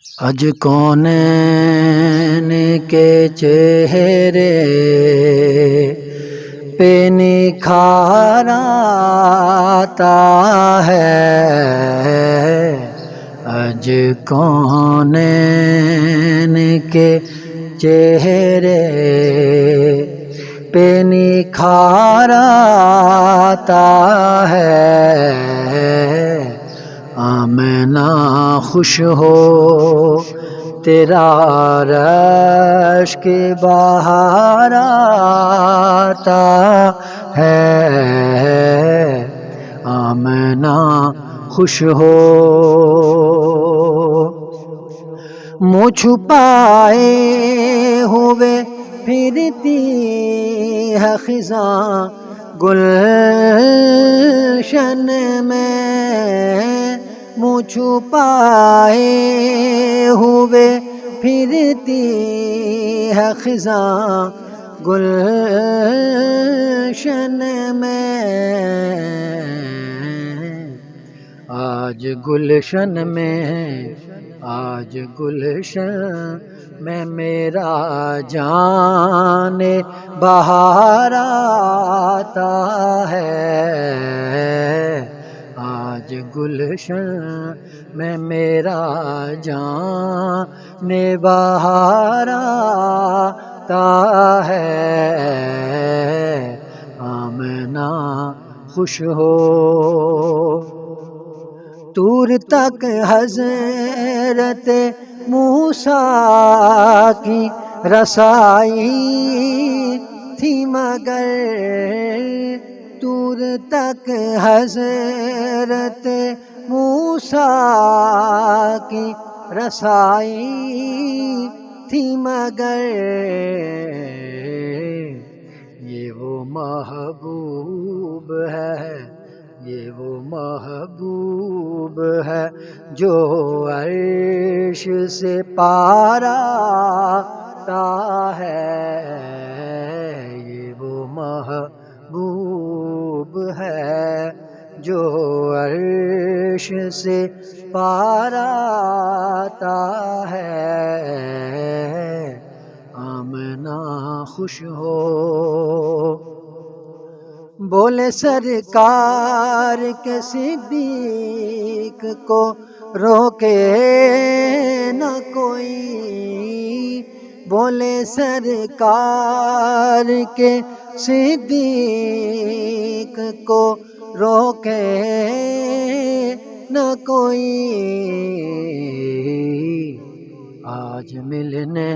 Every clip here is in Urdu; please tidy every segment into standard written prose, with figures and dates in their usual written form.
اج کونین کے چہرے پہ نکھار آتا ہے، اج کونین کے چہرے پہ نکھار آتا ہے۔ آمنہ خوش ہو تیرا رشک بہار آتا ہے، آمنہ خوش ہو۔ منہ چھپائے ہوئے پھرتی ہے خزاں گلشن میں، منہ چھپائے ہوئے پھرتی ہے خزاں گلشن میں۔ آج گلشن میں میرا جان بہار آتا ہے، آج گلشن میں میرا جان بہار آتا ہے، آمنہ خوش ہو۔ طور تک حضرت موسیٰ کی رسائی تھی مگر، طور تک حضرت موسیٰ کی رسائی تھی مگر، یہ وہ محبوب ہے، یہ وہ محبوب ہے جو عرش سے پار آتا ہے، یہ وہ محبوب ہے جو عرش سے پار آتا ہے، آمنہ خوش ہو۔ بولے سرکار کے صدیق کو روکے نہ کوئی، بولے سرکار کے صدیق کو روکے نہ کوئی، آج ملنے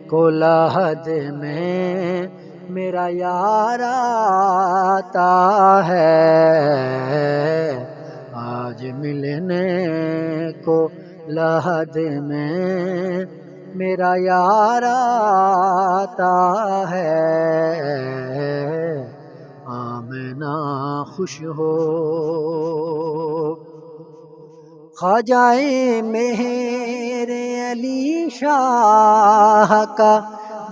کو لحد میں میرا یار آتا ہے، آج ملنے کو لحد میں میرا یار آتا ہے، آمنہ خوش ہو۔ خواجہ مہر علی شاہ کا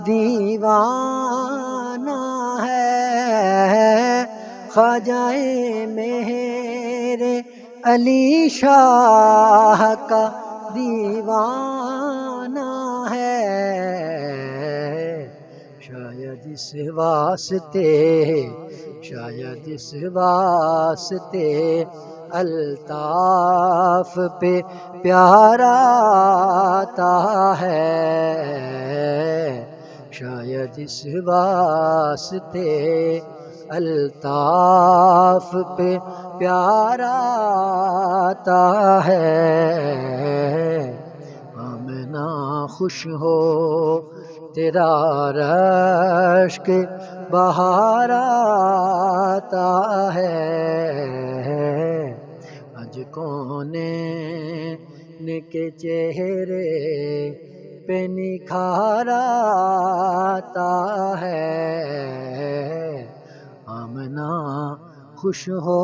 دیوانہ ہے، خواجہ مہر علی شاہ کا دیوانہ ہے، شاید اس واسطے الطاف پہ پیار آتا ہے، شاید اس واسطے الطاف پہ پیار آتا ہے، آمنہ خوش ہو تیرا رشک بہار آتا ہے، اج کونین کے چہرے پہ نکھار آتا ہے، آمنہ خوش ہو۔